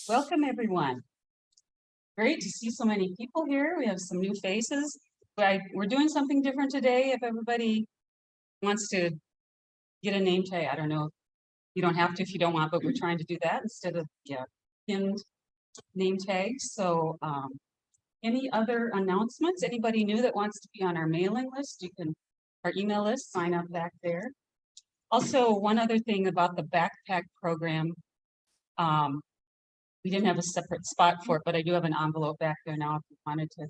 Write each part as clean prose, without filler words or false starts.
Welcome, everyone. Great to see so many people here. We have some new faces. We're doing something different today. If everybody wants to get a name tag, I don't know. You don't have to if you don't want, but we're trying to do that instead of pinned name tags. So any other announcements? Anybody new that wants to be on our mailing list, our email list, sign up back there. Also, one other thing about the backpack program. We didn't have a separate spot for it, but I do have an envelope back there now if you wanted to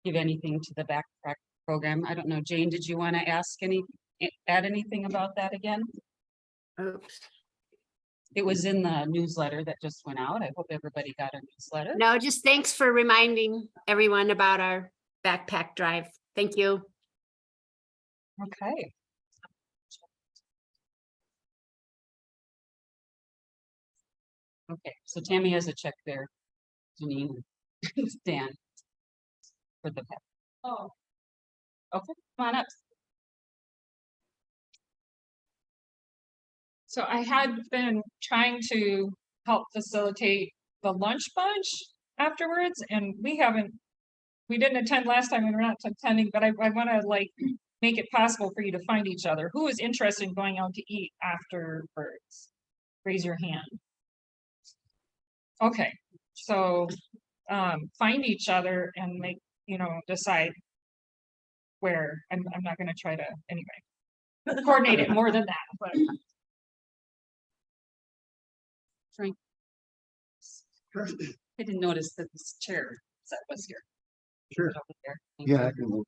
give anything to the backpack program. I don't know, Jane, did you want to add anything about that again? Oops. It was in the newsletter that just went out. I hope everybody got a newsletter. No, just thanks for reminding everyone about our backpack drive. Thank you. Okay. Okay, so Tammy has a check there. Janine, Dan, for the pack. Oh, okay, come on up. So I had been trying to help facilitate the lunch bunch afterwards, and we didn't attend last time and we're not attending, but I want to like make it possible for you to find each other. Who is interested in going out to eat afterwards? Raise your hand. Okay, so find each other and make, decide where. I'm not going to try to anyway coordinate it more than that, but Frank. I didn't notice that this chair set was here. Sure. Over there. Yeah, I can move.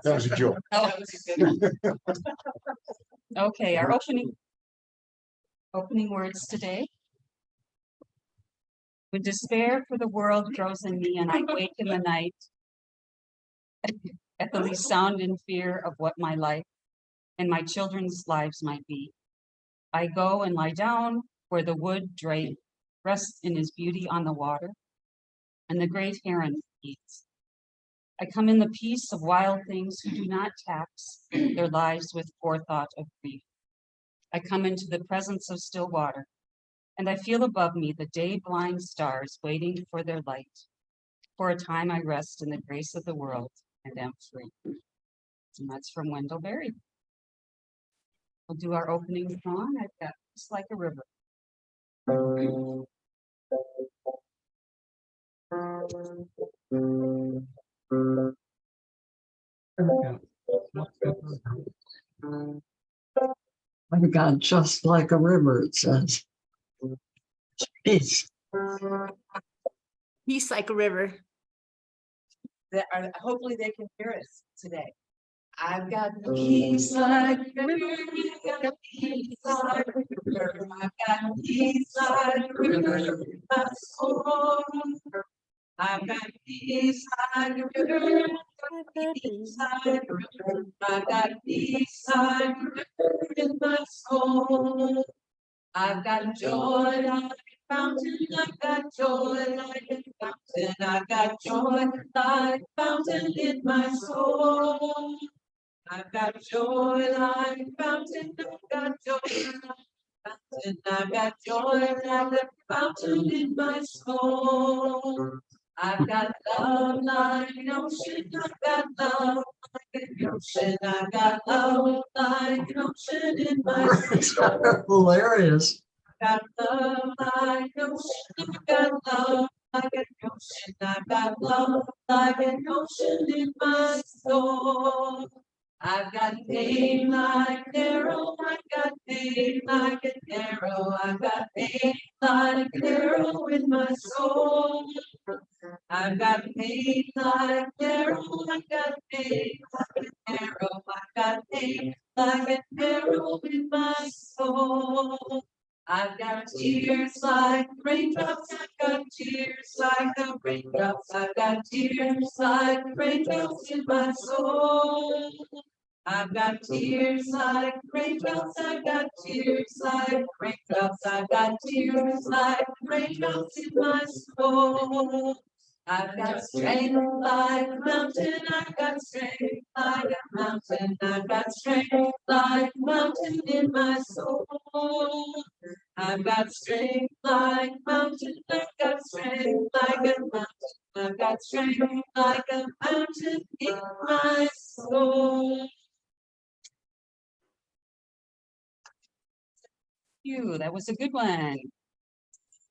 That was a joke. Oh, okay, our opening words today. When despair for the world grows in me and I wake in the night at the least sound and fear of what my life and my children's lives might be, I go and lie down where the wood drake rests in his beauty on the water and the great heron eats. I come in the peace of wild things who do not tax their lives with forethought of grief. I come into the presence of still water, and I feel above me the day-blind stars waiting for their light. For a time I rest in the grace of the world and am free. And that's from Wendell Berry. We'll do our opening song. I've got Just Like a River. I've got just like a river, it says. Peace. Peace like a river. Hopefully they can hear us today. I've got peace like a river, I've got peace like a river, I've got peace like a river in my soul. I've got peace like a river, I've got peace like a river, I've got peace like a river in my soul. I've got joy like a fountain, I've got joy like a fountain, I've got joy like a fountain in my soul. I've got joy like a fountain, I've got joy like a fountain, I've got joy like a fountain in my soul. I've got love like an ocean, I've got love like an ocean, I've got love like an ocean in my soul. Hilarious. I've got love like an ocean, I've got love like an ocean, I've got love like an ocean in my soul. I've got pain like an arrow, I've got pain like an arrow, I've got pain like an arrow in my soul. I've got pain like an arrow, I've got pain like an arrow, I've got pain like an arrow in my soul. I've got tears like raindrops, I've got tears like the raindrops, I've got tears like raindrops in my soul. I've got tears like raindrops, I've got tears like raindrops, I've got tears like raindrops in my soul. I've got strength like a mountain, I've got strength like a mountain, I've got strength like a mountain in my soul. I've got strength like a mountain, I've got strength like a mountain, I've got strength like a mountain in my soul. Phew, that was a good one.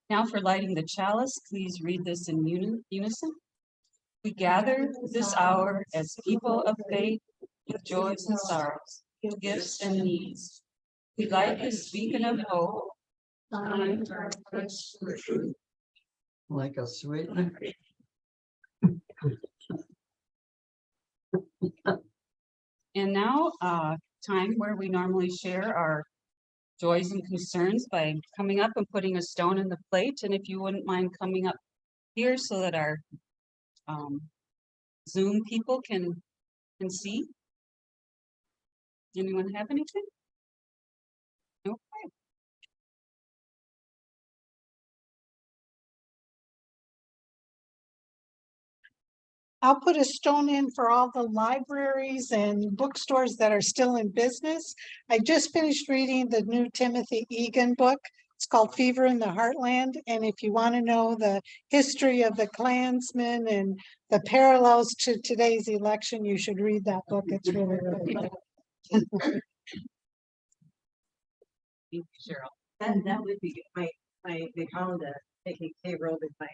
Now for lighting the chalice, please read this in unison. We gather this hour as people of faith with joys and sorrows, gifts and needs. We light this beacon of hope. Like a sweetener. And now, time where we normally share our joys and concerns by coming up and putting a stone in the plate. And if you wouldn't mind coming up here so that our Zoom people can see. Anyone have anything? Okay. I'll put a stone in for all the libraries and bookstores that are still in business. I just finished reading the new Timothy Egan book. It's called Fever in the Heartland. And if you want to know the history of the Klansmen and the parallels to today's election, you should read that book. It's really, really good. Thank you, Cheryl. That would be they found a KKK robe in my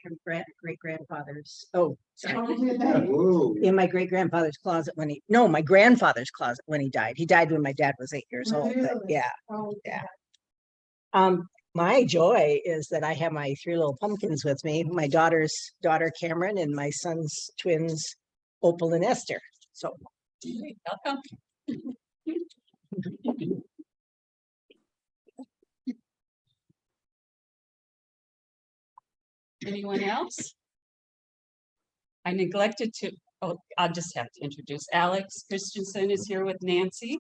great grandfather's. Oh, sorry. Whoa. In my great grandfather's closet my grandfather's closet when he died. He died when my dad was 8 years old. But yeah, Oh, yeah. My joy is that I have my 3 little pumpkins with me. My daughter's daughter Cameron and my son's twins Opal and Esther. So Welcome. Anyone else? I neglected to, oh, I'll just have to introduce Alex Christensen is here with Nancy.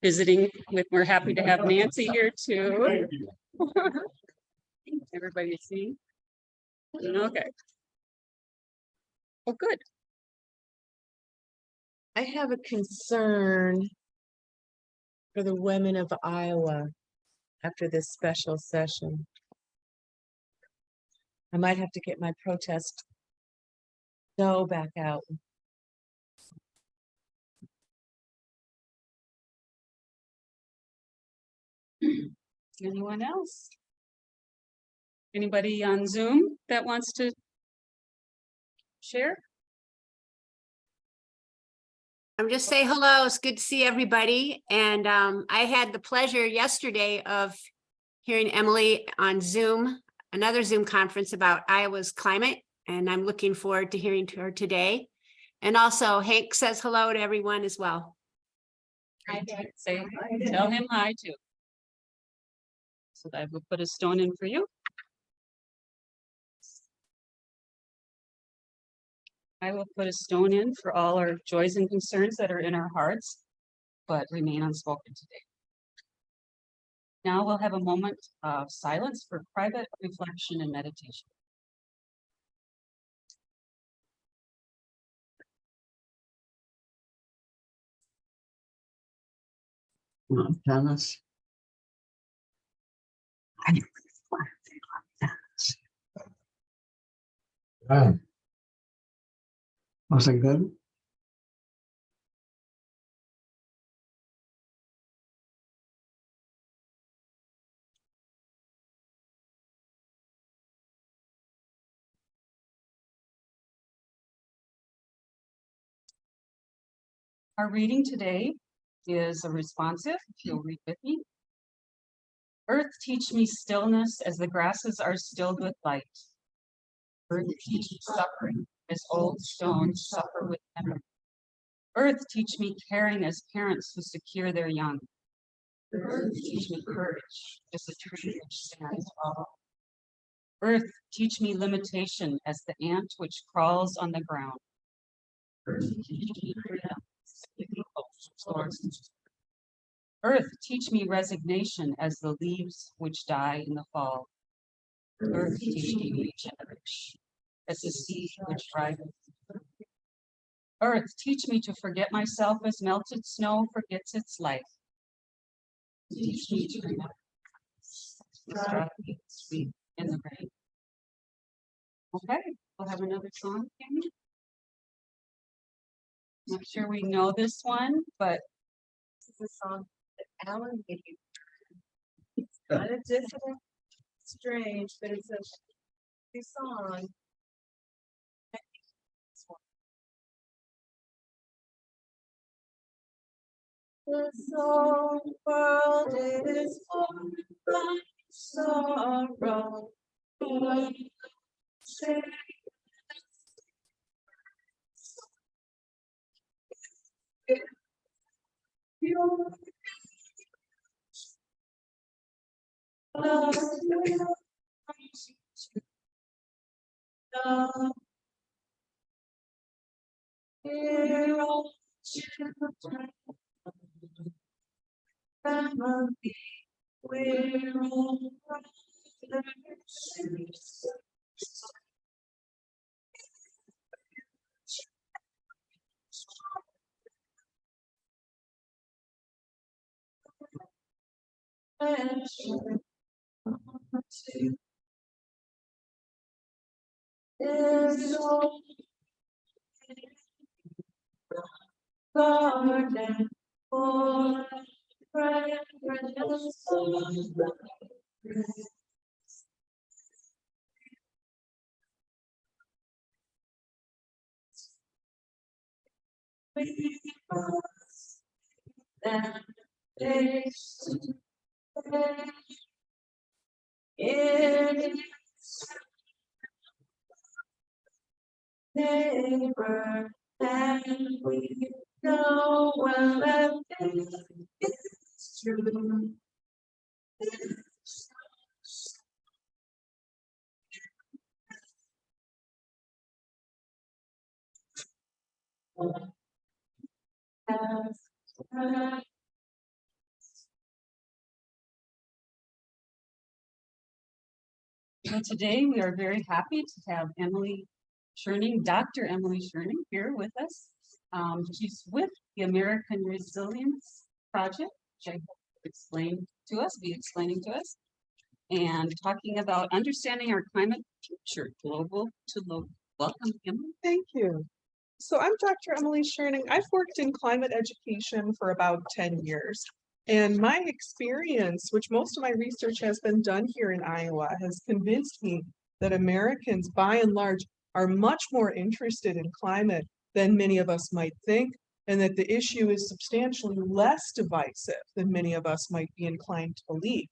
Visiting with, we're happy to have Nancy here too. Everybody see? Okay. Oh, good. I have a concern for the women of Iowa after this special session. I might have to get my protest dough back out. Anyone else? Anybody on Zoom that wants to share? I'm just say hello. It's good to see everybody. And I had the pleasure yesterday of hearing Emily on Zoom, another Zoom conference about Iowa's climate. And I'm looking forward to hearing her today. And also Hank says hello to everyone as well. Say, tell him hi too. So I will put a stone in for you. I will put a stone in for all our joys and concerns that are in our hearts, but remain unspoken today. Now we'll have a moment of silence for private reflection and meditation. Tennis. I never thought of tennis. Was it good? Our reading today is a responsive, if you'll read with me. Earth, teach me stillness as the grasses are stilled with light. Earth, teach me suffering as old stones suffer with memory. Earth, teach me caring as parents who secure their young. Earth, teach me courage as the tree which stands tall. Earth, teach me limitation as the ant which crawls on the ground. Earth, teach me freedom as the eagle soars. Earth, teach me resignation as the leaves which die in the fall. Earth, teach me regeneration as the sea which riseth. Earth, teach me to forget myself as melted snow forgets its life. Teach me to remember the strategy sweet in the rain. Okay, we'll have another song, Amy. Not sure we know this one, but This is a song that Alan gave you. It's kind of different, strange, but it's a new song. The whole world is full of sorrow. We're all children. Family, we're all brothers. Is all garden for fragrance of we must then taste in neighbor, and we know well that it's true. so today we are very happy to have Emily Schoerning, Dr. Emily Schoerning here with us. She's with the American Resilience Project, which I hope will be explaining to us, and talking about understanding our climate future, global to local. Welcome, Emily. Thank you. So I'm Dr. Emily Schoerning. I've worked in climate education for about 10 years. And my experience, which most of my research has been done here in Iowa, has convinced me that Americans, by and large, are much more interested in climate than many of us might think, and that the issue is substantially less divisive than many of us might be inclined to believe.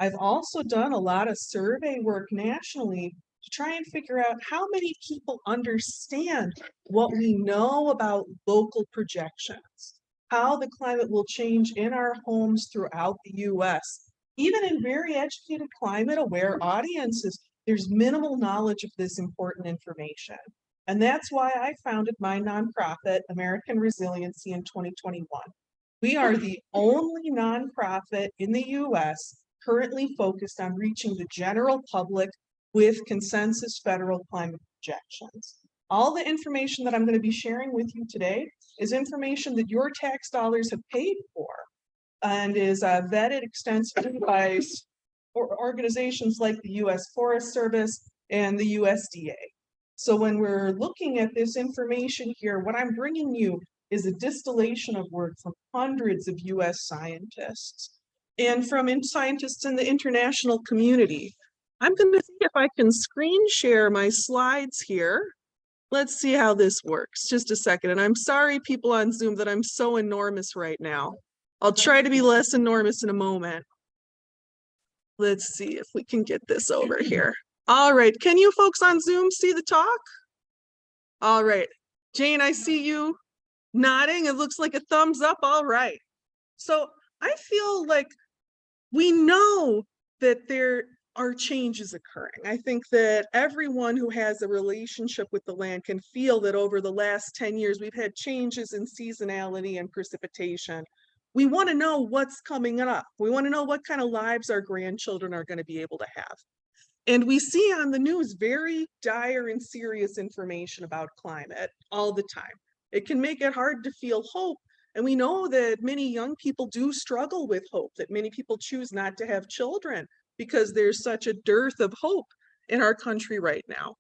I've also done a lot of survey work nationally to try and figure out how many people understand what we know about local projections, how the climate will change in our homes throughout the US. Even in very educated, climate-aware audiences, there's minimal knowledge of this important information. And that's why I founded my nonprofit, American Resiliency, in 2021. We are the only nonprofit in the US currently focused on reaching the general public with consensus federal climate projections. All the information that I'm going to be sharing with you today is information that your tax dollars have paid for and is vetted extensively by organizations like the US Forest Service and the USDA. So when we're looking at this information here, what I'm bringing you is a distillation of work from hundreds of US scientists and from scientists in the international community. I'm going to see if I can screen share my slides here. Let's see how this works. Just a second. And I'm sorry, people on Zoom, that I'm so enormous right now. I'll try to be less enormous in a moment. Let's see if we can get this over here. All right. Can you folks on Zoom see the talk? All right. Jane, I see you nodding. It looks like a thumbs up. All right. So I feel like we know that there are changes occurring. I think that everyone who has a relationship with the land can feel that over the last 10 years, we've had changes in seasonality and precipitation. We want to know what's coming up. We want to know what kind of lives our grandchildren are going to be able to have. And we see on the news very dire and serious information about climate all the time. It can make it hard to feel hope. And we know that many young people do struggle with hope, that many people choose not to have children because there's such a dearth of hope in our country right now.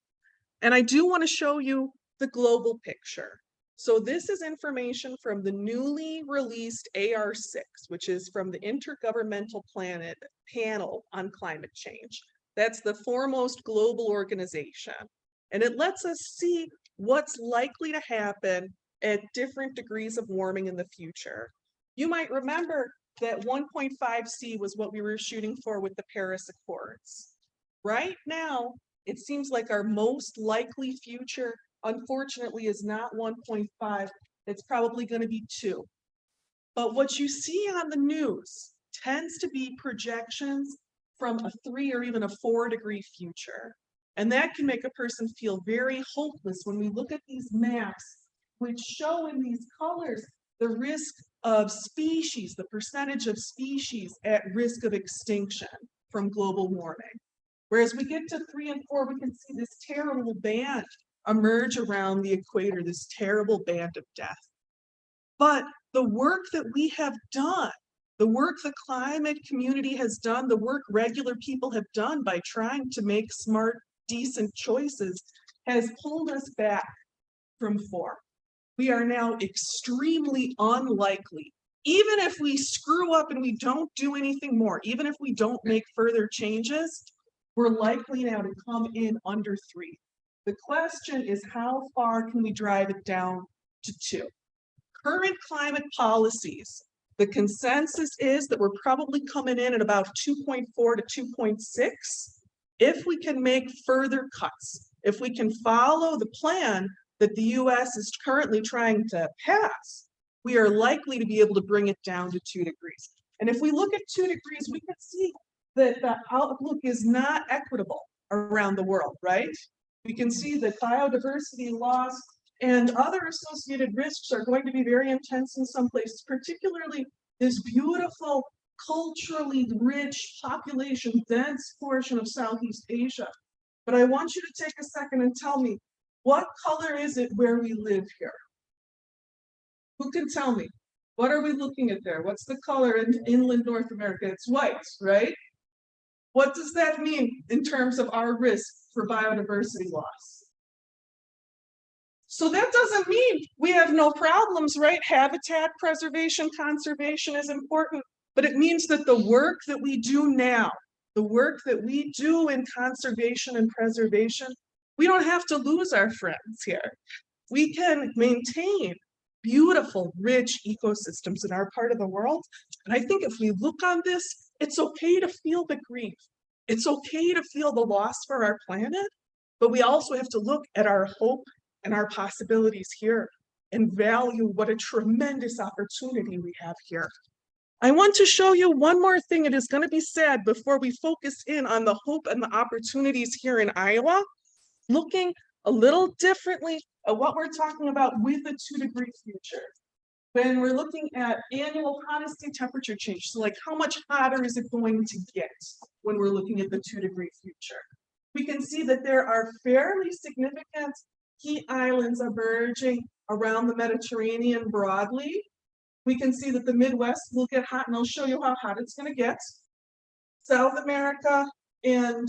And I do want to show you the global picture. So this is information from the newly released AR6, which is from the Intergovernmental Panel on Climate Change. That's the foremost global organization. And it lets us see what's likely to happen at different degrees of warming in the future. You might remember that 1.5C was what we were shooting for with the Paris Accords. Right now, it seems like our most likely future, unfortunately, is not 1.5. It's probably going to be 2. But what you see on the news tends to be projections from a 3 or even a 4-degree future. And that can make a person feel very hopeless when we look at these maps, which show in these colors the risk of species, the percentage of species at risk of extinction from global warming. Whereas we get to 3 and 4, we can see this terrible band emerge around the equator, this terrible band of death. But the work that we have done, the work the climate community has done, the work regular people have done by trying to make smart, decent choices has pulled us back from 4. We are now extremely unlikely, even if we screw up and we don't do anything more, even if we don't make further changes, we're likely now to come in under 3. The question is, how far can we drive it down to 2? Current climate policies, the consensus is that we're probably coming in at about 2.4 to 2.6. If we can make further cuts, if we can follow the plan that the US is currently trying to pass, we are likely to be able to bring it down to 2 degrees. And if we look at 2 degrees, we can see that the outlook is not equitable around the world, right? We can see that biodiversity loss and other associated risks are going to be very intense in some places, particularly this beautiful, culturally rich, population dense portion of Southeast Asia. But I want you to take a second and tell me, what color is it where we live here? Who can tell me? What are we looking at there? What's the color in inland North America? It's white, right? What does that mean in terms of our risk for biodiversity loss? So that doesn't mean we have no problems, right? Habitat preservation, conservation is important, but it means that the work that we do now, the work that we do in conservation and preservation, we don't have to lose our friends here. We can maintain beautiful, rich ecosystems in our part of the world. And I think if we look on this, it's okay to feel the grief. It's okay to feel the loss for our planet, but we also have to look at our hope and our possibilities here and value what a tremendous opportunity we have here. I want to show you one more thing. It is going to be said before we focus in on the hope and the opportunities here in Iowa, looking a little differently at what we're talking about with a 2-degree future. When we're looking at annual hottest temperature change, so like how much hotter is it going to get when we're looking at the 2-degree future? We can see that there are fairly significant heat islands emerging around the Mediterranean broadly. We can see that the Midwest will get hot, and I'll show you how hot it's going to get. South America and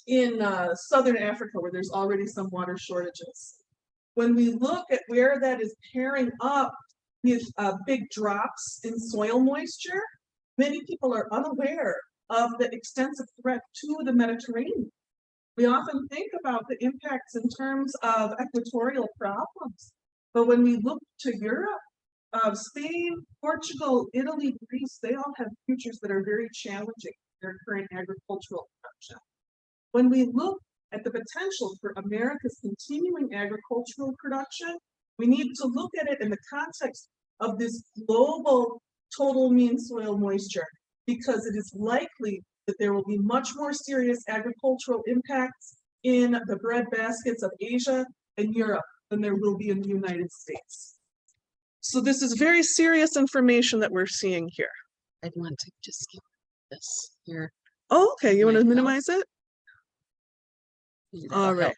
in Southern Africa, where there's already some water shortages. When we look at where that is pairing up with big drops in soil moisture, many people are unaware of the extensive threat to the Mediterranean. We often think about the impacts in terms of equatorial problems, but when we look to Europe, Spain, Portugal, Italy, Greece, they all have futures that are very challenging in their current agricultural production. When we look at the potential for America's continuing agricultural production, we need to look at it in the context of this global total mean soil moisture, because it is likely that there will be much more serious agricultural impacts in the bread baskets of Asia and Europe than there will be in the United States. So this is very serious information that we're seeing here. I'd want to just skip this here. Oh, okay, you want to Myself. minimize it? All right.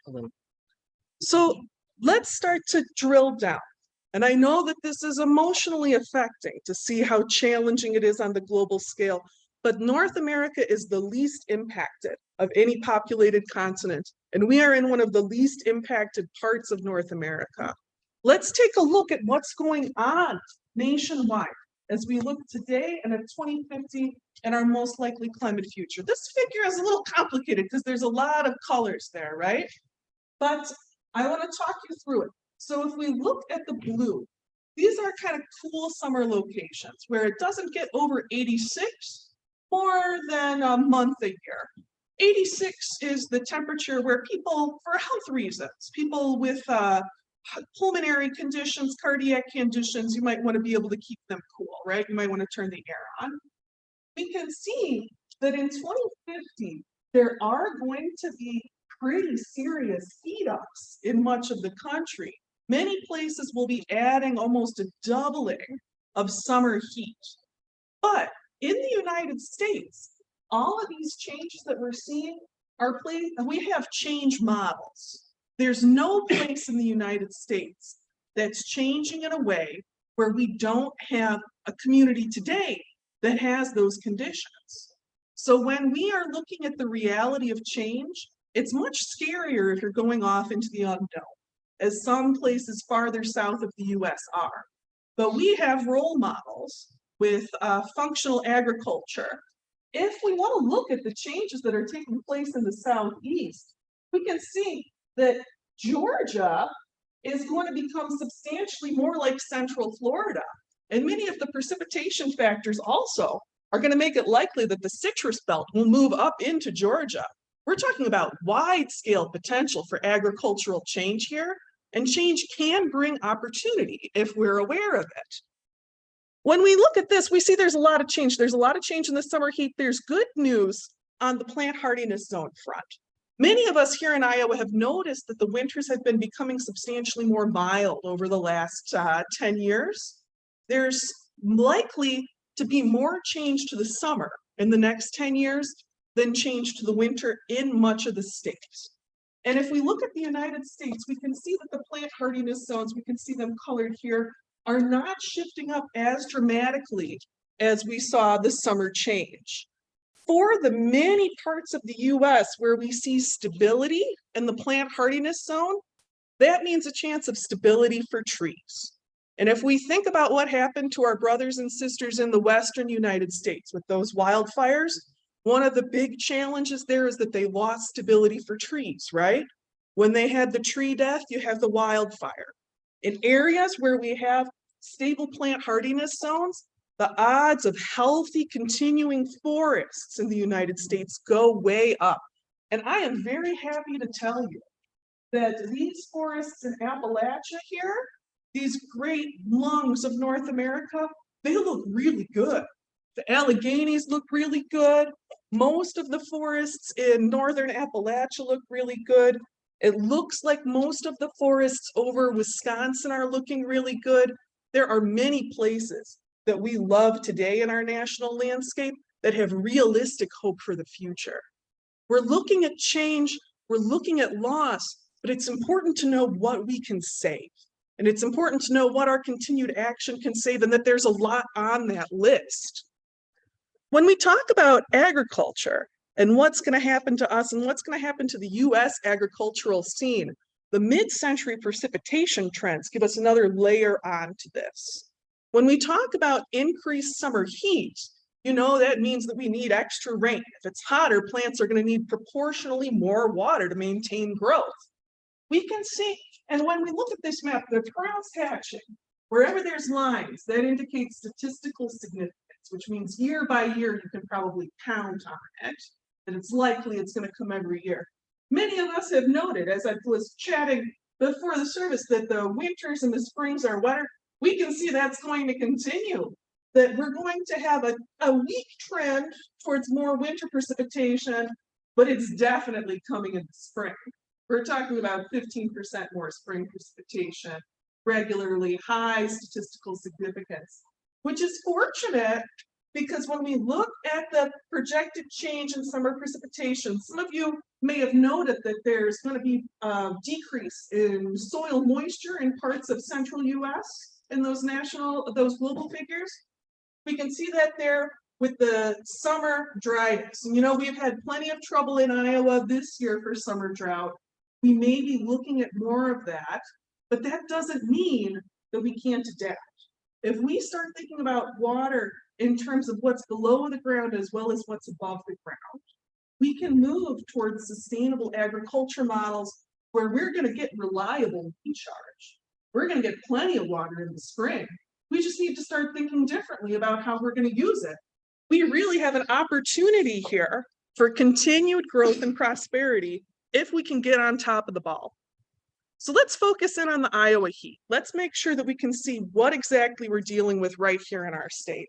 So let's start to drill down. And I know that this is emotionally affecting to see how challenging it is on the global scale, but North America is the least impacted of any populated continent, and we are in one of the least impacted parts of North America. Let's take a look at what's going on nationwide as we look today and at 2050 and our most likely climate future. This figure is a little complicated because there's a lot of colors there, right? But I want to talk you through it. So if we look at the blue, these are kind of cool summer locations where it doesn't get over 86 more than a month a year. 86 is the temperature where people, for health reasons, people with pulmonary conditions, cardiac conditions, you might want to be able to keep them cool, right? You might want to turn the air on. We can see that in 2050, there are going to be pretty serious heat ups in much of the country. Many places will be adding almost a doubling of summer heat. But in the United States, all of these changes that we're seeing are we have change models. There's no place in the United States that's changing in a way where we don't have a community today that has those conditions. So when we are looking at the reality of change, it's much scarier if you're going off into the unknown, as some places farther south of the US are. But we have role models with functional agriculture. If we want to look at the changes that are taking place in the Southeast, we can see that Georgia is going to become substantially more like Central Florida. And many of the precipitation factors also are going to make it likely that the citrus belt will move up into Georgia. We're talking about wide-scale potential for agricultural change here, and change can bring opportunity if we're aware of it. When we look at this, we see there's a lot of change. There's a lot of change in the summer heat. There's good news on the plant hardiness zone front. Many of us here in Iowa have noticed that the winters have been becoming substantially more mild over the last 10 years. There's likely to be more change to the summer in the next 10 years than change to the winter in much of the state. And if we look at the United States, we can see that the plant hardiness zones, we can see them colored here, are not shifting up as dramatically as we saw the summer change. For the many parts of the US where we see stability in the plant hardiness zone, that means a chance of stability for trees. And if we think about what happened to our brothers and sisters in the Western United States with those wildfires, one of the big challenges there is that they lost stability for trees, right? When they had the tree death, you have the wildfire. In areas where we have stable plant hardiness zones, the odds of healthy continuing forests in the United States go way up. And I am very happy to tell you that these forests in Appalachia here, these great lungs of North America, they look really good. The Alleghenies look really good. Most of the forests in northern Appalachia look really good. It looks like most of the forests over Wisconsin are looking really good. There are many places that we love today in our national landscape that have realistic hope for the future. We're looking at change, we're looking at loss, but it's important to know what we can save. And it's important to know what our continued action can save, and that there's a lot on that list. When we talk about agriculture and what's going to happen to us and what's going to happen to the US agricultural scene, the mid-century precipitation trends give us another layer onto this. When we talk about increased summer heat, you know that means that we need extra rain. If it's hotter, plants are going to need proportionally more water to maintain growth. We can see, and when we look at this map, the cross hatching, wherever there's lines, that indicates statistical significance, which means year by year, you can probably count on it, that it's likely it's going to come every year. Many of us have noted, as I was chatting before the service, that the winters and the springs are wetter. We can see that's going to continue, that we're going to have a weak trend towards more winter precipitation, but it's definitely coming in the spring. We're talking about 15% more spring precipitation, regularly high statistical significance, which is fortunate because when we look at the projected change in summer precipitation, some of you may have noted that there's going to be a decrease in soil moisture in parts of central US in those global figures. We can see that there with the summer dryness. And, you know, we've had plenty of trouble in Iowa this year for summer drought. We may be looking at more of that, but that doesn't mean that we can't adapt. If we start thinking about water in terms of what's below the ground as well as what's above the ground, we can move towards sustainable agriculture models where we're going to get reliable recharge. We're going to get plenty of water in the spring. We just need to start thinking differently about how we're going to use it. We really have an opportunity here for continued growth and prosperity if we can get on top of the ball. So let's focus in on the Iowa heat. Let's make sure that we can see what exactly we're dealing with right here in our state.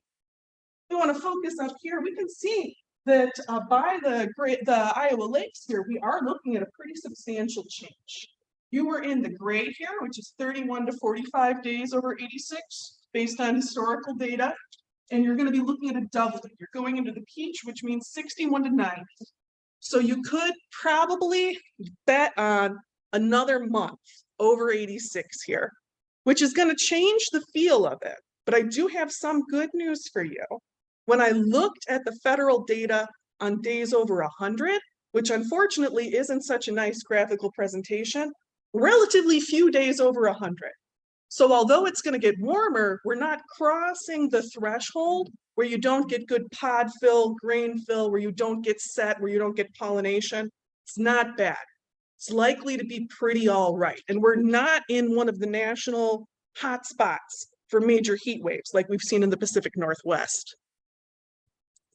We want to focus up here. We can see that by the Iowa lakes here, we are looking at a pretty substantial change. You were in the gray here, which is 31 to 45 days over 86, based on historical data. And you're going to be looking at a doubling. You're going into the peach, which means 61 to 90. So you could probably bet on another month over 86 here, which is going to change the feel of it. But I do have some good news for you. When I looked at the federal data on days over 100, which unfortunately isn't such a nice graphical presentation, relatively few days over 100. So although it's going to get warmer, we're not crossing the threshold where you don't get good pod fill, grain fill, where you don't get set, where you don't get pollination. It's not bad. It's likely to be pretty all right. And we're not in one of the national hot spots for major heat waves like we've seen in the Pacific Northwest.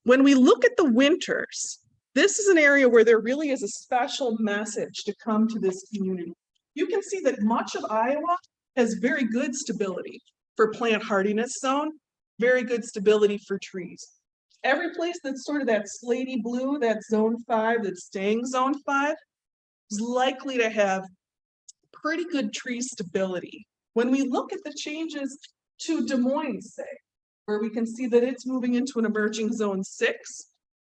When we look at the winters, this is an area where there really is a special message to come to this community. You can see that much of Iowa has very good stability for plant hardiness zone, very good stability for trees. Every place that's sort of that slaty blue, that zone 5, that's staying zone 5, is likely to have pretty good tree stability. When we look at the changes to Des Moines, say, where we can see that it's moving into an emerging zone 6,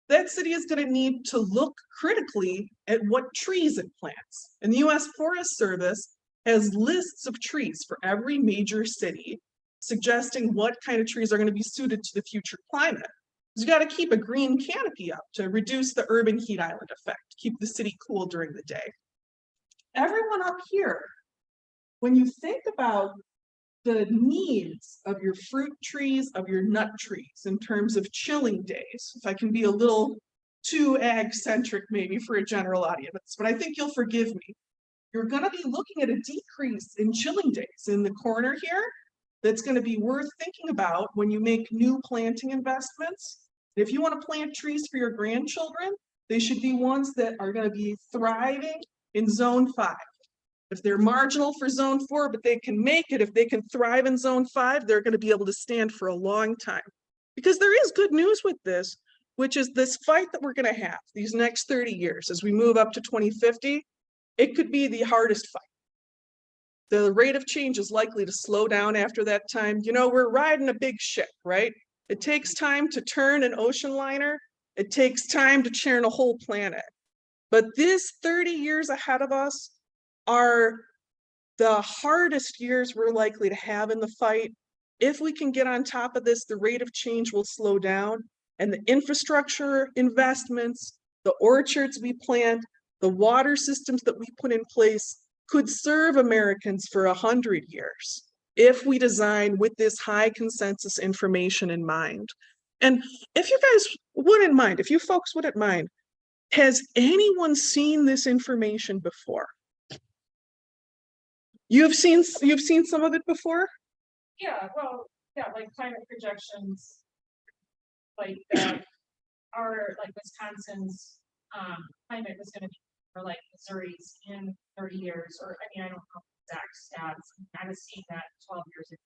that city is going to need to look critically at what trees it plants. And the US Forest Service has lists of trees for every major city, suggesting what kind of trees are going to be suited to the future climate. You got to keep a green canopy up to reduce the urban heat island effect, keep the city cool during the day. Everyone up here, when you think about the needs of your fruit trees, of your nut trees, in terms of chilling days, if I can be a little too ag-centric maybe for a general audience, but I think you'll forgive me. You're going to be looking at a decrease in chilling days in the corner here. That's going to be worth thinking about when you make new planting investments. If you want to plant trees for your grandchildren, they should be ones that are going to be thriving in zone 5. If they're marginal for zone 4, but they can make it, if they can thrive in zone 5, they're going to be able to stand for a long time. Because there is good news with this, which is this fight that we're going to have these next 30 years as we move up to 2050. It could be the hardest fight. The rate of change is likely to slow down after that time. You know, we're riding a big ship, right? It takes time to turn an ocean liner. It takes time to churn a whole planet. But this 30 years ahead of us are the hardest years we're likely to have in the fight. If we can get on top of this, the rate of change will slow down, and the infrastructure investments, the orchards we plant, the water systems that we put in place could serve Americans for 100 years if we design with this high consensus information in mind. And if you guys wouldn't mind, if you folks wouldn't mind, has anyone seen this information before? You've seen some of it before? Yeah, well, yeah, like climate projections, like our like Wisconsin's climate was going to be for like Missouri's in 30 years, or I mean, I don't know exact stats. I was seeing that 12 years in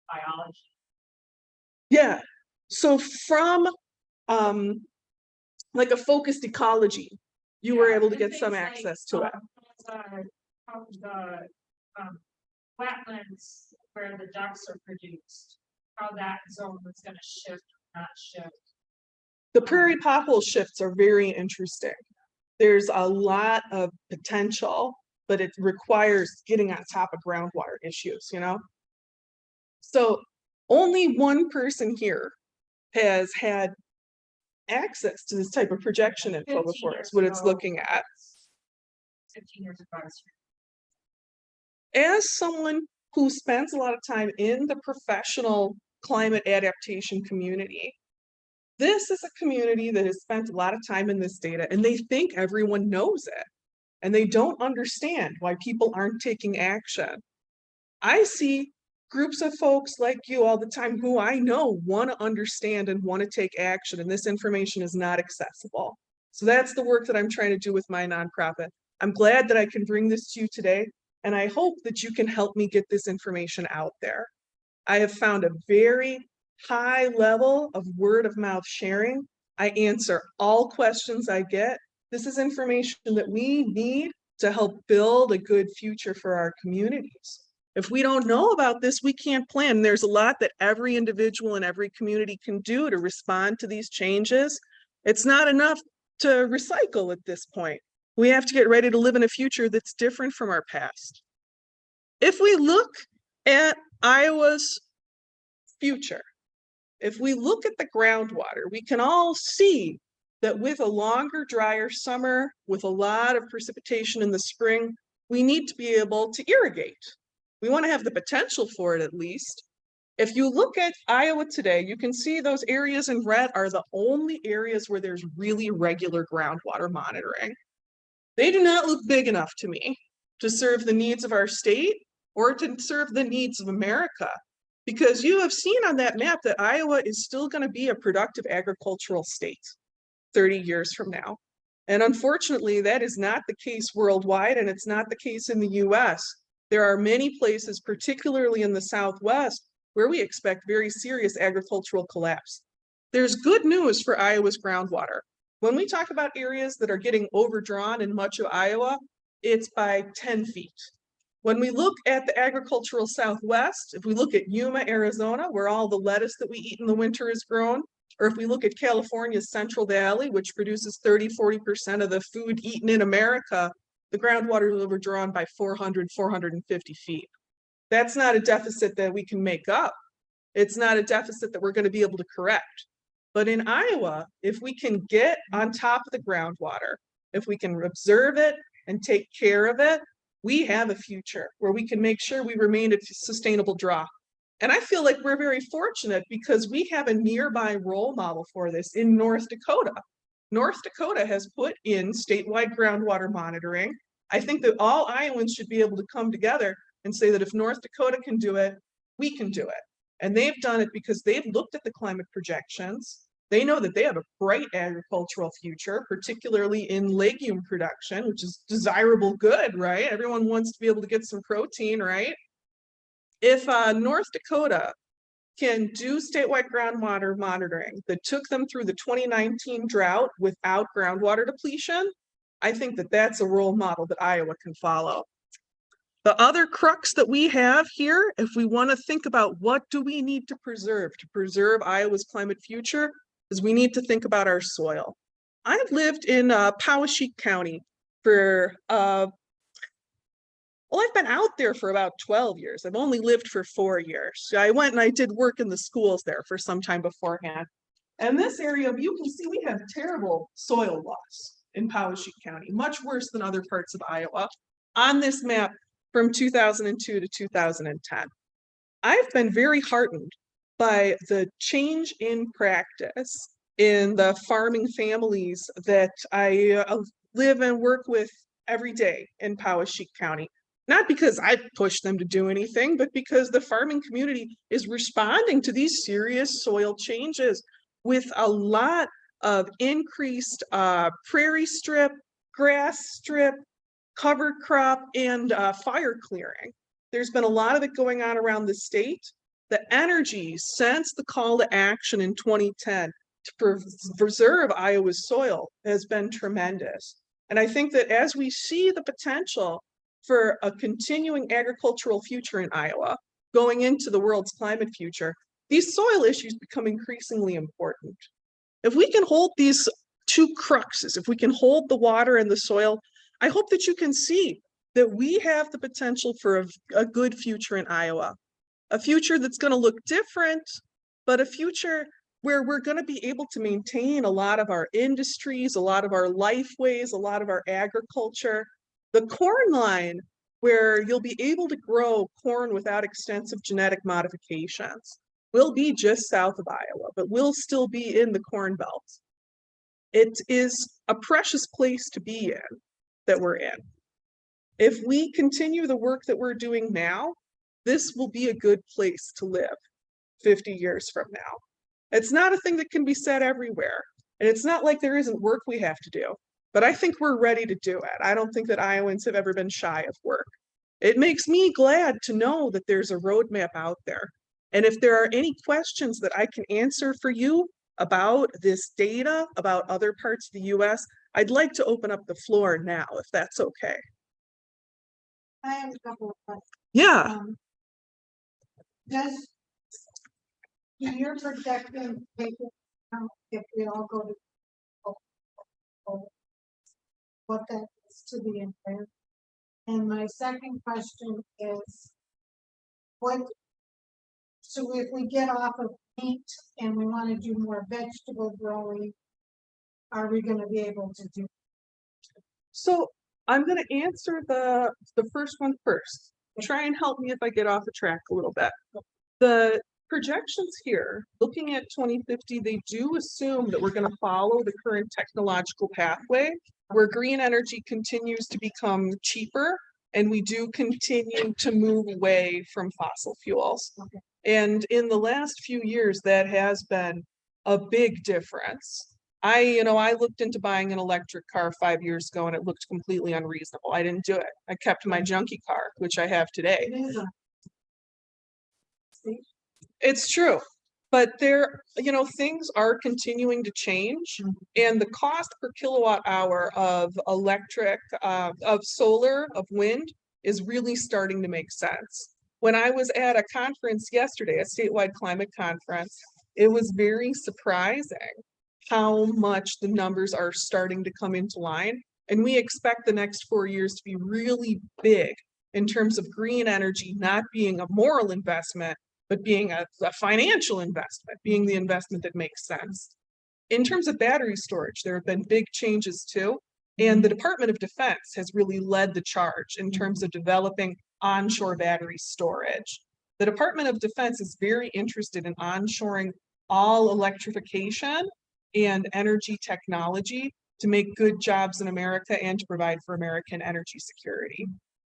biology. Yeah. So from like a focused ecology, you were able to get some access to it. How the wetlands where the ducks are produced, how that zone was going to shift or not shift. The prairie pothole shifts are very interesting. There's a lot of potential, but it requires getting on top of groundwater issues, you know? So only one person here has had access to this type of projection info 15 before us, years what it's ago. looking at. 15 years ago. As someone who spends a lot of time in the professional climate adaptation community, this is a community that has spent a lot of time in this data and they think everyone knows it. And they don't understand why people aren't taking action. I see groups of folks like you all the time who I know want to understand and want to take action, and this information is not accessible. So that's the work that I'm trying to do with my nonprofit. I'm glad that I can bring this to you today, and I hope that you can help me get this information out there. I have found a very high level of word of mouth sharing. I answer all questions I get. This is information that we need to help build a good future for our communities. If we don't know about this, we can't plan. There's a lot that every individual and every community can do to respond to these changes. It's not enough to recycle at this point. We have to get ready to live in a future that's different from our past. If we look at Iowa's future, if we look at the groundwater, we can all see that with a longer, drier summer, with a lot of precipitation in the spring, we need to be able to irrigate. We want to have the potential for it at least. If you look at Iowa today, you can see those areas in red are the only areas where there's really regular groundwater monitoring. They do not look big enough to me to serve the needs of our state or to serve the needs of America. Because you have seen on that map that Iowa is still going to be a productive agricultural state 30 years from now. And unfortunately, that is not the case worldwide, and it's not the case in the US. There are many places, particularly in the Southwest, where we expect very serious agricultural collapse. There's good news for Iowa's groundwater. When we talk about areas that are getting overdrawn in much of Iowa, it's by 10 feet. When we look at the agricultural Southwest, if we look at Yuma, Arizona, where all the lettuce that we eat in the winter is grown, or if we look at California's Central Valley, which produces 30–40% of the food eaten in America, the groundwater is overdrawn by 400–450 feet. That's not a deficit that we can make up. It's not a deficit that we're going to be able to correct. But in Iowa, if we can get on top of the groundwater, if we can observe it and take care of it, we have a future where we can make sure we remain a sustainable draw. And I feel like we're very fortunate because we have a nearby role model for this in North Dakota. North Dakota has put in statewide groundwater monitoring. I think that all Iowans should be able to come together and say that if North Dakota can do it, we can do it. And they've done it because they've looked at the climate projections. They know that they have a bright agricultural future, particularly in legume production, which is desirable good, right? Everyone wants to be able to get some protein, right? If North Dakota can do statewide groundwater monitoring that took them through the 2019 drought without groundwater depletion, I think that that's a role model that Iowa can follow. The other crux that we have here, if we want to think about what do we need to preserve Iowa's climate future, is we need to think about our soil. I've lived in Poweshiek County for well, I've been out there for about 12 years. I've only lived for 4 years. I went and I did work in the schools there for some time beforehand. And this area, you can see we have terrible soil loss in Poweshiek County, much worse than other parts of Iowa. On this map from 2002 to 2010. I've been very heartened by the change in practice in the farming families that I live and work with every day in Poweshiek County. Not because I pushed them to do anything, but because the farming community is responding to these serious soil changes with a lot of increased prairie strip, grass strip, cover crop, and fire clearing. There's been a lot of it going on around the state. The energy since the call to action in 2010 to preserve Iowa's soil has been tremendous. And I think that as we see the potential for a continuing agricultural future in Iowa, going into the world's climate future, these soil issues become increasingly important. If we can hold these two cruxes. If we can hold the water and the soil, I hope that you can see that we have the potential for a good future in Iowa. A future that's going to look different, but a future where we're going to be able to maintain a lot of our industries, a lot of our lifeways, a lot of our agriculture. The corn line, where you'll be able to grow corn without extensive genetic modifications, will be just south of Iowa, but will still be in the Corn Belt. It is a precious place to be in that we're in. If we continue the work that we're doing now, this will be a good place to live 50 years from now. It's not a thing that can be said everywhere. And it's not like there isn't work we have to do, but I think we're ready to do it. I don't think that Iowans have ever been shy of work. It makes me glad to know that there's a roadmap out there. And if there are any questions that I can answer for you about this data, about other parts of the US, I'd like to open up the floor now, if that's okay. I have a couple of questions. Yeah. Does your projection take into account if we all go to what that is to the environment? And my second question is, so if we get off of meat and we want to do more vegetable growing, are we going to be able to do? So I'm going to answer the first one first. Try and help me if I get off the track a little bit. The projections here, looking at 2050, they do assume that we're going to follow the current technological pathway where green energy continues to become cheaper and we do continue to move away from fossil fuels. Okay. And in the last few years, that has been a big difference. I looked into buying an electric car 5 years ago and it looked completely unreasonable. I didn't do it. I kept my junky car, which I have today. It is It's true. But things are continuing to change, and the cost per kilowatt hour of electric, of solar, of wind is really starting to make sense. When I was at a conference yesterday, a statewide climate conference, it was very surprising how much the numbers are starting to come into line. And we expect the next 4 years to be really big in terms of green energy, not being a moral investment, but being a financial investment, being the investment that makes sense. In terms of battery storage, there have been big changes too. And the Department of Defense has really led the charge in terms of developing onshore battery storage. The Department of Defense is very interested in onshoring all electrification and energy technology to make good jobs in America and to provide for American energy security.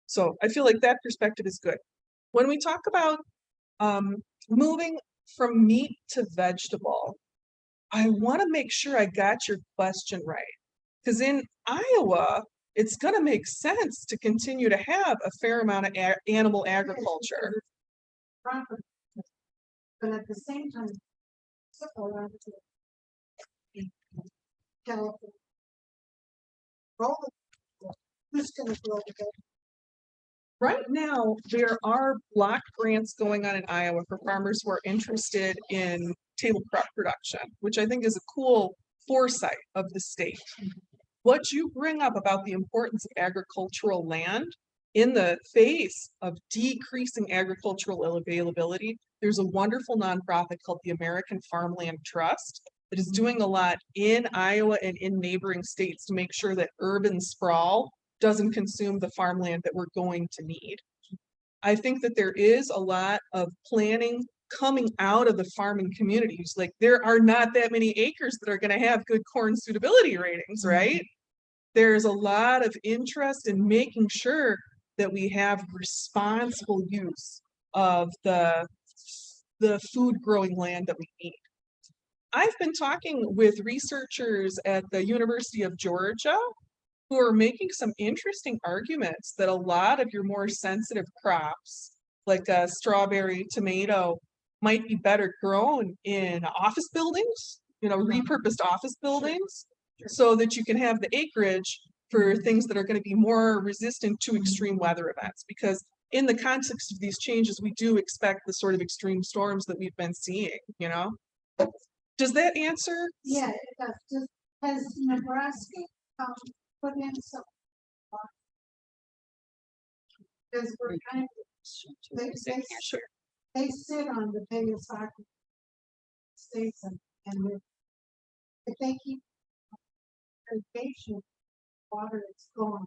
So I feel like that perspective is good. When we talk about moving from meat to vegetable, I want to make sure I got your question right. Because in Iowa, it's going to make sense to continue to have a fair amount of animal agriculture. property. But at the same time, California. Who's gonna grow the Right now, there are block grants going on in Iowa for farmers who are interested in table crop production, which I think is a cool foresight of the state. What you bring up about the importance of agricultural land in the face of decreasing agricultural availability, there's a wonderful nonprofit called the American Farmland Trust that is doing a lot in Iowa and in neighboring states to make sure that urban sprawl doesn't consume the farmland that we're going to need. I think that there is a lot of planning coming out of the farming communities. Like, there are not that many acres that are going to have good corn suitability ratings, right? There's a lot of interest in making sure that we have responsible use of the food growing land that we need. I've been talking with researchers at the University of Georgia who are making some interesting arguments that a lot of your more sensitive crops, like a strawberry, tomato, might be better grown in office buildings, repurposed office buildings, so that you can have the acreage for things that are going to be more resistant to extreme weather events. Because in the context of these changes, we do expect the sort of extreme storms that we've been seeing, Does that answer? Yeah, it does. Just Has Nebraska put in some? Because we're kind of, they sit on the biggest hockey states and if they keep irrigation, water is gone.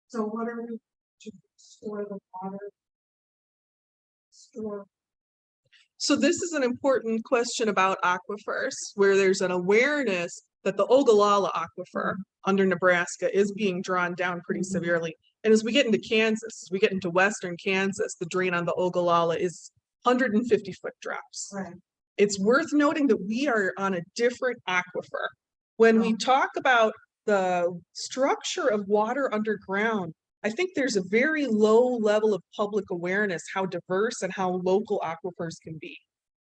So what are we to store the water? Store. So this is an important question about aquifers, where there's an awareness that the Ogallala aquifer under Nebraska is being drawn down pretty severely. And as we get into Kansas, as we get into western Kansas, the drain on the Ogallala is 150-foot drops. Right. It's worth noting that we are on a different aquifer. When we talk about the structure of water underground, I think there's a very low level of public awareness how diverse and how local aquifers can be.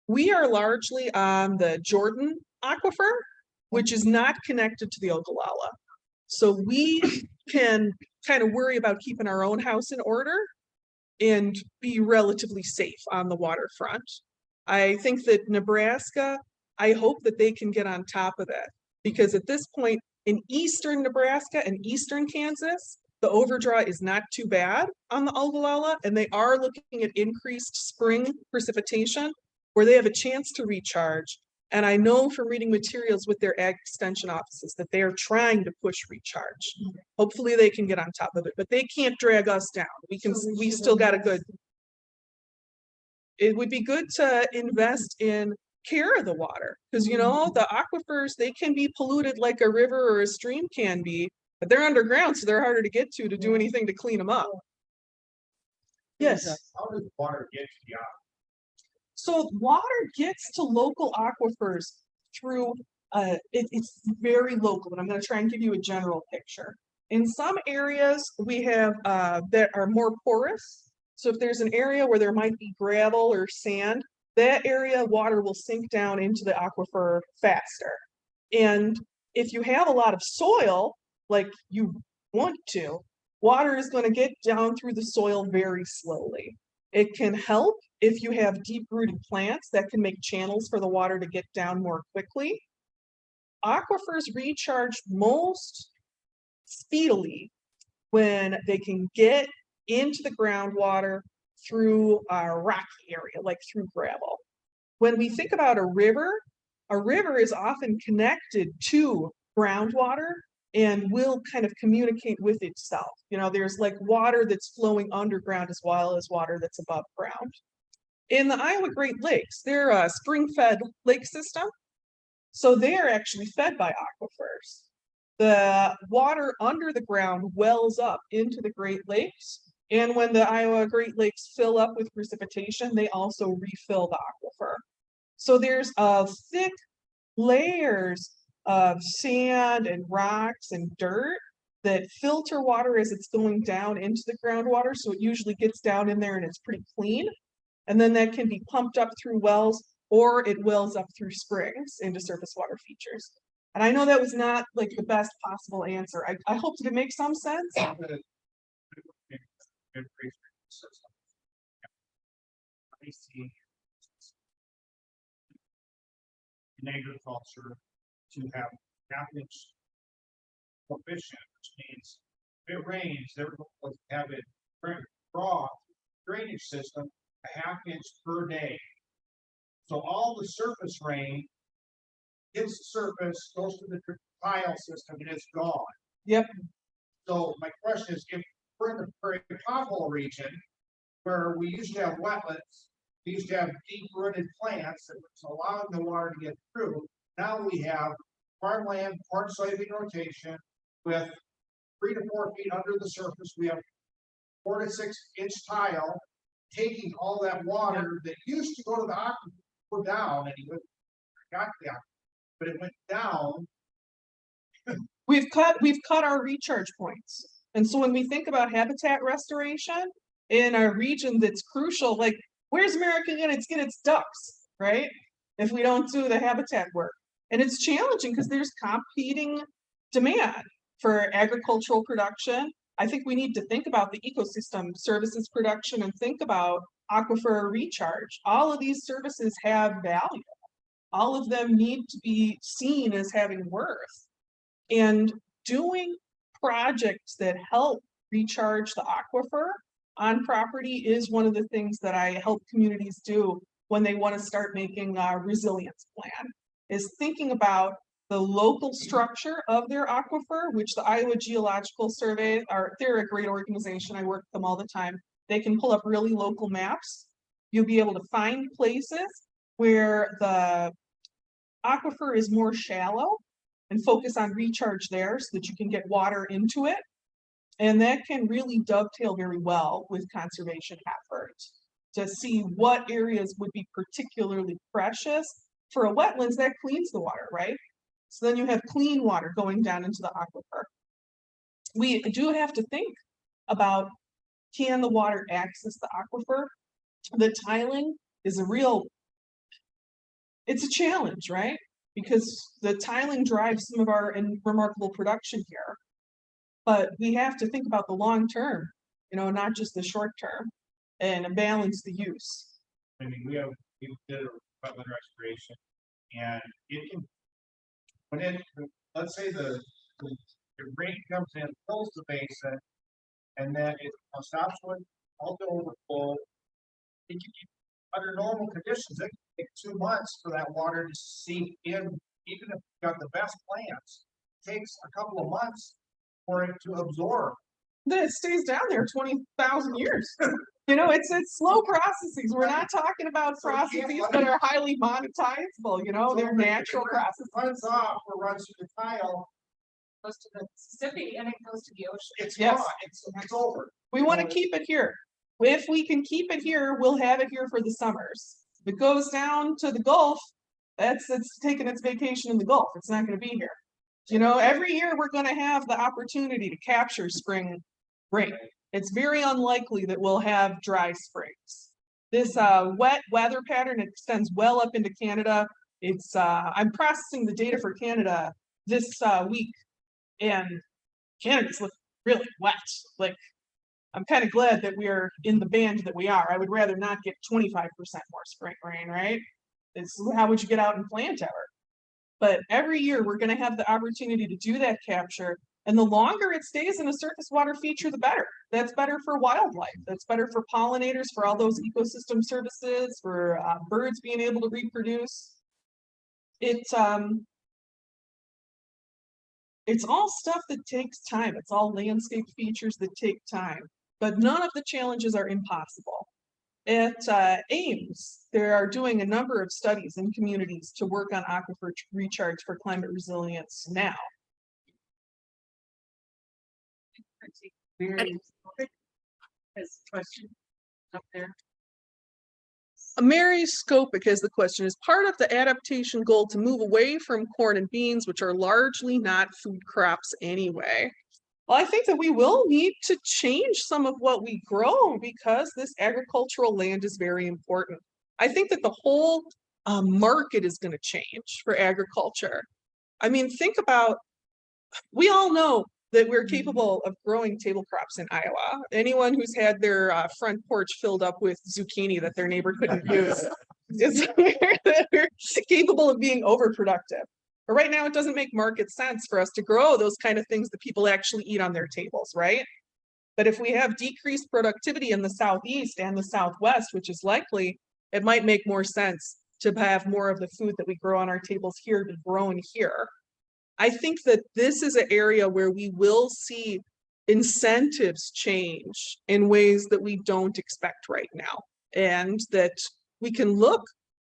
We are largely on the Jordan aquifer, which is not connected to the Ogallala. So we can kind of worry about keeping our own house in order and be relatively safe on the waterfront. I think that Nebraska, I hope that they can get on top of that, because at this point in eastern Nebraska and eastern Kansas, the overdraw is not too bad on the Ogallala, and they are looking at increased spring precipitation where they have a chance to recharge. And I know from reading materials with their ag extension offices that they are trying to push recharge. Hopefully they can get on top of it, but they can't drag us down. We still got a good. It would be good to invest in care of the water, because you know, the aquifers, they can be polluted like a river or a stream can be, but they're underground, so they're harder to get to do anything to clean them up. Yes. How does water get to the aquifer? So water gets to local aquifers through, it's very local, but I'm going to try and give you a general picture. In some areas we have that are more porous. So if there's an area where there might be gravel or sand, that area water will sink down into the aquifer faster. And if you have a lot of soil, like you want to, water is going to get down through the soil very slowly. It can help if you have deep-rooted plants that can make channels for the water to get down more quickly. Aquifers recharge most speedily when they can get into the groundwater through a rocky area, like through gravel. When we think about a river is often connected to groundwater and will kind of communicate with itself. You know, there's like water that's flowing underground as well as water that's above ground. In the Iowa Great Lakes, they're a spring-fed lake system. So they are actually fed by aquifers. The water under the ground wells up into the Great Lakes. And when the Iowa Great Lakes fill up with precipitation, they also refill the aquifer. So there's thick layers of sand and rocks and dirt that filter water as it's going down into the groundwater. So it usually gets down in there and it's pretty clean. And then that can be pumped up through wells, or it wells up through springs into surface water features. And I know that was not like the best possible answer. I hope that it makes some sense. I see in agriculture to have half-inch coefficient, which means if it rains, they're going to have it draw drainage system a half-inch per day. So all the surface rain hits the surface, goes to the tile system, and it's gone. Yep. So my question is, if we're in the prairie pothole region, where we used to have wetlands, we used to have deep-rooted plants that was allowing the water to get through. Now we have farmland, corn soybean rotation with 3 to 4 feet under the surface. We have 4 to 6 inch tile taking all that water that used to go to the aquifer down, and got the aquifer, but it went down. We've cut our recharge points. And so when we think about habitat restoration in a region that's crucial, like where's America gonna get its ducks, right? If we don't do the habitat work. And it's challenging because there's competing demand for agricultural production. I think we need to think about the ecosystem services production and think about aquifer recharge. All of these services have value. All of them need to be seen as having worth. And doing projects that help recharge the aquifer on property is one of the things that I help communities do when they want to start making a resilience plan, is thinking about the local structure of their aquifer, which the Iowa Geological Survey they're a great organization. I work with them all the time. They can pull up really local maps. You'll be able to find places where the aquifer is more shallow and focus on recharge there so that you can get water into it. And that can really dovetail very well with conservation efforts to see what areas would be particularly precious. For a wetlands, that cleans the water, right? So then you have clean water going down into the aquifer. We do have to think about, can the water access the aquifer? The tiling is it's a challenge, right? Because the tiling drives some of our remarkable production here. But we have to think about the long term, not just the short term, and balance the use. I mean, we did a wetland restoration, and it can, let's say the rain comes in, fills the basin, and then it stops with all the overflow. It can, under normal conditions, it can take 2 months for that water to seep in, even if you've got the best plants. It takes a couple of months for it to absorb. Then it stays down there 20,000 years. It's slow processes. We're not talking about processes that are highly monetizable, they're natural processes. Runs off or runs through the tile, Goes to the Mississippi and it goes to the ocean. it's Yes. gone, it's over. We want to keep it here. If we can keep it here, we'll have it here for the summers. If it goes down to the Gulf, it's taking its vacation in the Gulf. It's not going to be here. Every year we're going to have the opportunity to capture spring rain. It's very unlikely that we'll have dry springs. This wet weather pattern extends well up into Canada. I'm processing the data for Canada this week, and Canada's looking really wet. Like, I'm kind of glad that we are in the band that we are. I would rather not get 25% more spring rain, right? How would you get out and plant ever? But every year we're going to have the opportunity to do that capture. And the longer it stays in a surface water feature, the better. That's better for wildlife. That's better for pollinators, for all those ecosystem services, for birds being able to reproduce. It's all stuff that takes time. It's all landscape features that take time. But none of the challenges are impossible. At Ames, they are doing a number of studies in communities to work on aquifer recharge for climate resilience now. Mary has a question up there. Mary Skopic has the question, is part of the adaptation goal to move away from corn and beans, which are largely not food crops anyway? Well, I think that we will need to change some of what we grow because this agricultural land is very important. I think that the whole market is going to change for agriculture. I mean, think about, we all know that we're capable of growing table crops in Iowa. Anyone who's had their front porch filled up with zucchini that their neighbor couldn't use is we're capable of being overproductive. But right now, it doesn't make market sense for us to grow those kind of things that people actually eat on their tables, right? But if we have decreased productivity in the Southeast and the Southwest, which is likely, it might make more sense to have more of the food that we grow on our tables here be grown here. I think that this is an area where we will see incentives change in ways that we don't expect right now, and that we can look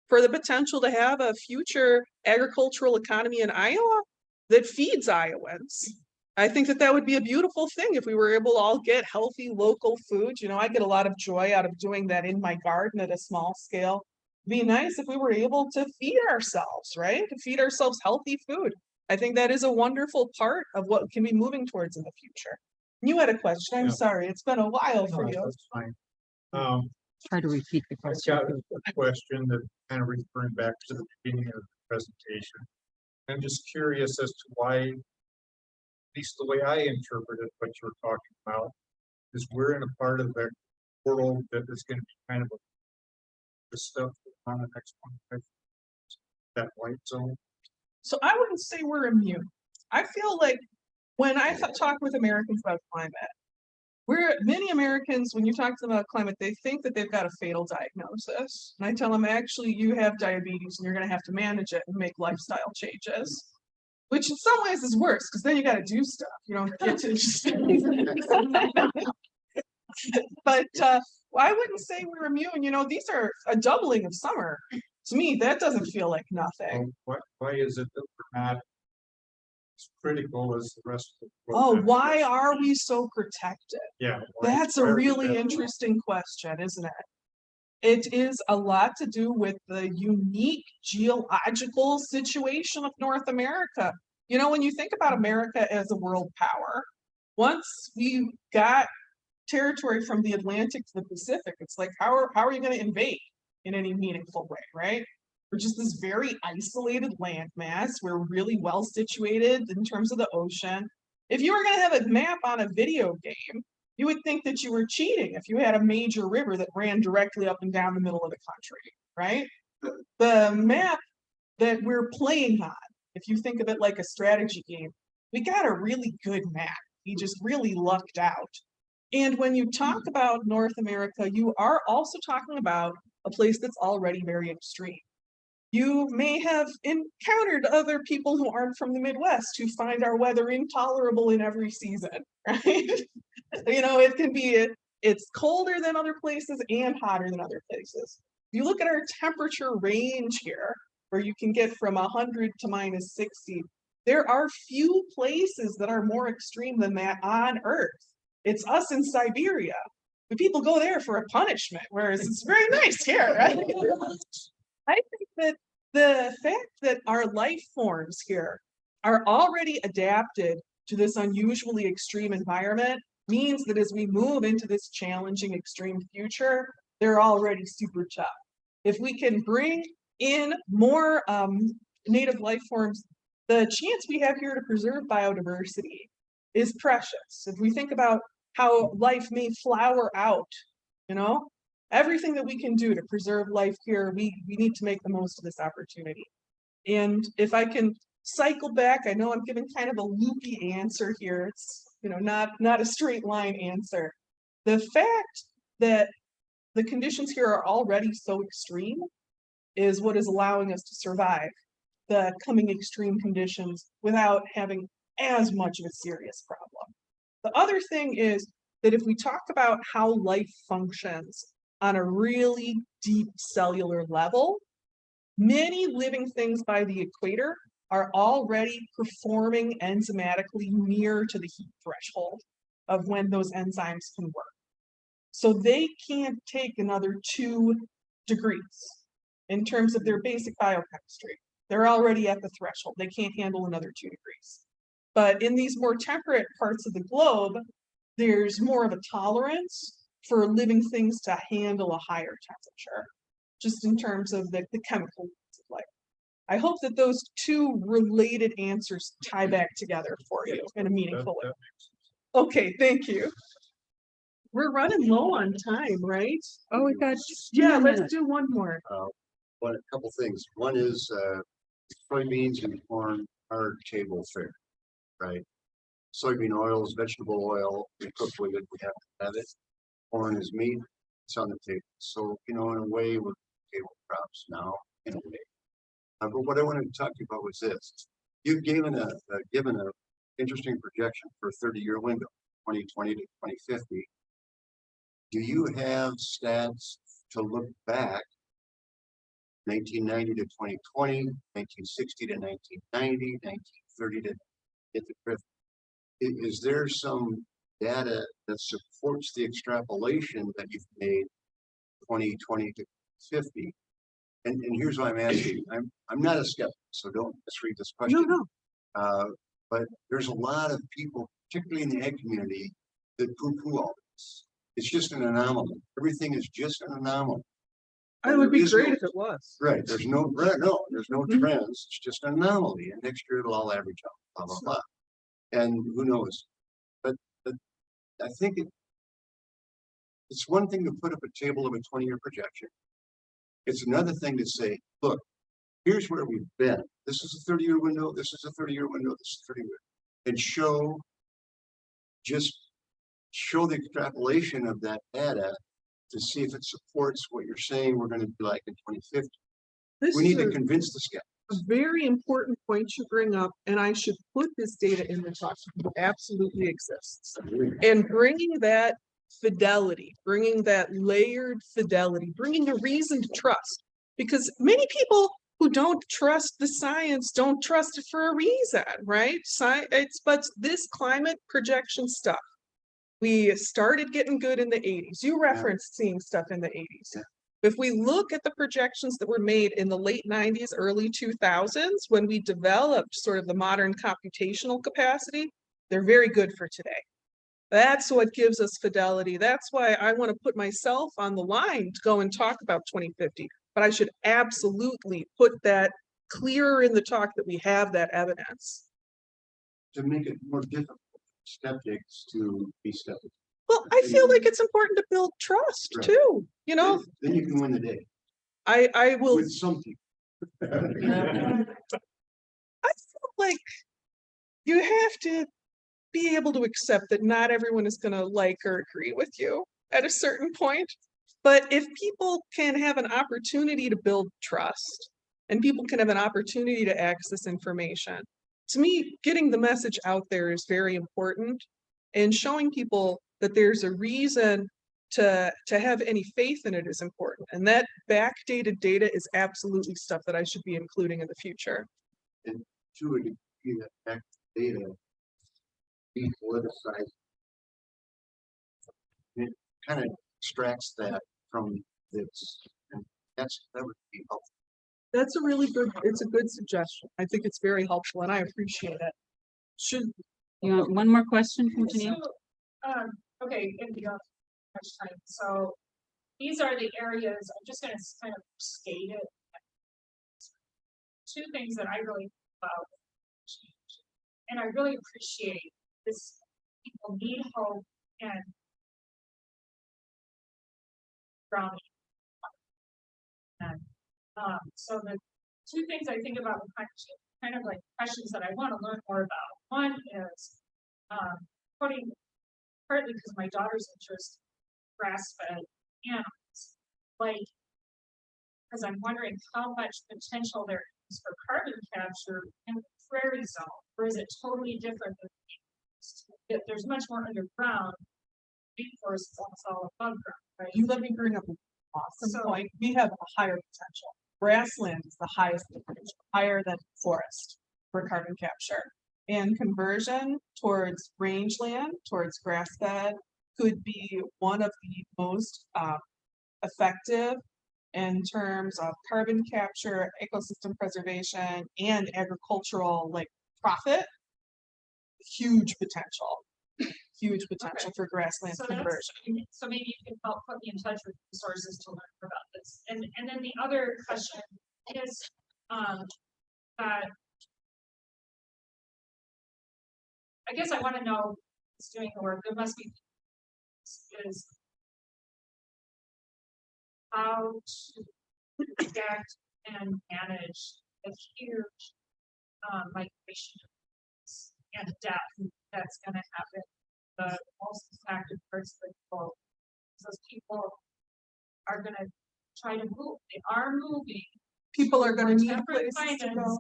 for the potential to have a future agricultural economy in Iowa that feeds Iowans. I think that would be a beautiful thing if we were able to all get healthy local food. I get a lot of joy out of doing that in my garden at a small scale. It'd be nice if we were able to feed ourselves, right? To feed ourselves healthy food. I think that is a wonderful part of what can be moving towards in the future. You had a question. I'm sorry. It's been a while for you. That's fine. Try to repeat the I've question. got a question that kind of referring back to the beginning of the presentation. I'm just curious as to why, at least the way I interpreted what you're talking about, is we're in a part of the world that is going to be kind of the stuff on the next one, that white zone. So I wouldn't say we're immune. I feel like when I talk with Americans about climate, many Americans, when you talk to them about climate, they think that they've got a fatal diagnosis. And I tell them, actually, you have diabetes and you're going to have to manage it and make lifestyle changes. Which in some ways is worse, because then you got to do stuff. You don't get to just. But I wouldn't say we're immune. You know, these are a doubling of summer. To me, that doesn't feel like nothing. Why is it that we're not as critical as the rest of the Oh, world? why are we so protected? Yeah. That's why a are we really that- interesting question, isn't it? It is a lot to do with the unique geological situation of North America. You know, when you think about America as a world power, once we got territory from the Atlantic to the Pacific, it's like, how are you going to invade in any meaningful way, right? We're just this very isolated landmass. We're really well situated in terms of the ocean. If you were going to have a map on a video game, you would think that you were cheating if you had a major river that ran directly up and down the middle of the country, right? The map that we're playing on, if you think of it like a strategy game, we got a really good map. We just really lucked out. And when you talk about North America, you are also talking about a place that's already very extreme. You may have encountered other people who aren't from the Midwest who find our weather intolerable in every season, right? You know, it's colder than other places and hotter than other places. If you look at our temperature range here, where you can get from 100 to -60, there are few places that are more extreme than that on Earth. It's us in Siberia. But people go there for a punishment, whereas it's very nice here, right? I think that the fact that our life forms here are already adapted to this unusually extreme environment means that as we move into this challenging extreme future, they're already super tough. If we can bring in more native life forms, the chance we have here to preserve biodiversity is precious. If we think about how life may flower out, you know, everything that we can do to preserve life here, we need to make the most of this opportunity. And if I can cycle back, I know I'm giving kind of a loopy answer here. It's, you know, not a straight line answer. The fact that the conditions here are already so extreme is what is allowing us to survive the coming extreme conditions without having as much of a serious problem. The other thing is that if we talk about how life functions on a really deep cellular level, many living things by the equator are already performing enzymatically near to the heat threshold of when those enzymes can work. So they can't take another 2 degrees in terms of their basic biochemistry. They're already at the threshold. They can't handle another 2 degrees. But in these more temperate parts of the globe, there's more of a tolerance for living things to handle a higher temperature, just in terms of the chemical of life. I hope that those two related answers tie back together for you in a meaningful way. Okay, thank you. We're running low on time, right? Oh, we got. Yeah, let's do one more. A couple things. One is soybeans and corn are table fare, right? Soybean oil is vegetable oil. We cook with it. We have to have it. Corn is meat. It's on the table. So, you know, in a way, we're table crops now, in a way. But what I wanted to talk to you about was this. You've given a interesting projection for a 30-year window, 2020 to 2050. Do you have stats to look back 1990 to 2020, 1960 to 1990, 1930 to get the drift? Is there some data that supports the extrapolation that you've made 2020 to 50? And here's why I'm asking. I'm not a skeptic, so don't misread this question. No. But there's a lot of people, particularly in the ag community, that poo-poo all this. It's just an anomaly. Everything is just an anomaly. It would be There is great no- if it was. Right. There's no trends. It's just an anomaly. And next year it'll all average out, blah, blah, blah. And who knows? But I think it's one thing to put up a table of a 20-year projection. It's another thing to say, look, here's where we've been. This is a 30-year window, this is a 30-year window, this is 30-year. And just show the extrapolation of that data to see if it supports what you're saying we're gonna be like in 2050. This We need is to a convince the skeptics. very important point you bring up, and I should put this data in the talk. It absolutely exists. And bringing that fidelity, bringing that layered fidelity, bringing a reason to trust. Because many people who don't trust the science don't trust it for a reason, right? But this climate projection stuff, we started getting good in the 80s. You referenced seeing stuff in the 80s. Yeah. If we look at the projections that were made in the late 90s, early 2000s, when we developed sort of the modern computational capacity, they're very good for today. That's what gives us fidelity. That's why I want to put myself on the line to go and talk about 2050. But I should absolutely put that clearer in the talk that we have that evidence. To make it more difficult for skeptics to be skeptical. Well, I feel like it's important to build trust Right. too. You know, Then you can win the day I will. with some people. I feel like you have to be able to accept that not everyone is going to like or agree with you at a certain point. But if people can have an opportunity to build trust and people can have an opportunity to access information, to me, getting the message out there is very important, and showing people that there's a reason to have any faith in it is important. And that backdated data is absolutely stuff that I should be including in the future. And to a degree, that back data be politicized. It kind of extracts that from this, and that would be helpful. That's a really good, it's a good suggestion. I think it's very helpful and I appreciate it. Should, You want one more question from Janine? So, okay, and we don't have much time, so these are the areas, I'm just gonna kind of state it. Two things that I really about change, and I really appreciate this, people need hope and grounding. And, so the two things I think about with kind of like questions that I want to learn more about. One is, putting, partly because my daughter's interest in grass-fed animals, like, because I'm wondering how much potential there is for carbon capture in the prairie zone, or is it totally different than if there's much more underground? Rainforest is all above ground, right? you let me bring up an awesome So- point. We have a higher potential. Grassland is the highest potential, higher than forest for carbon capture. And conversion towards rangeland, towards grass-fed, could be one of the most effective in terms of carbon capture, ecosystem preservation, and agricultural like profit. Huge potential for grassland So conversion. so maybe you can help put me in touch with resources to learn more about this. And then the other question is, that I guess I want to know who's doing the work. There must be is how to protect and manage a huge migration and death that's going to happen. The most impacted parts of the world. Those people are going to try to move. They are moving. People are gonna need Temperate places to climates go.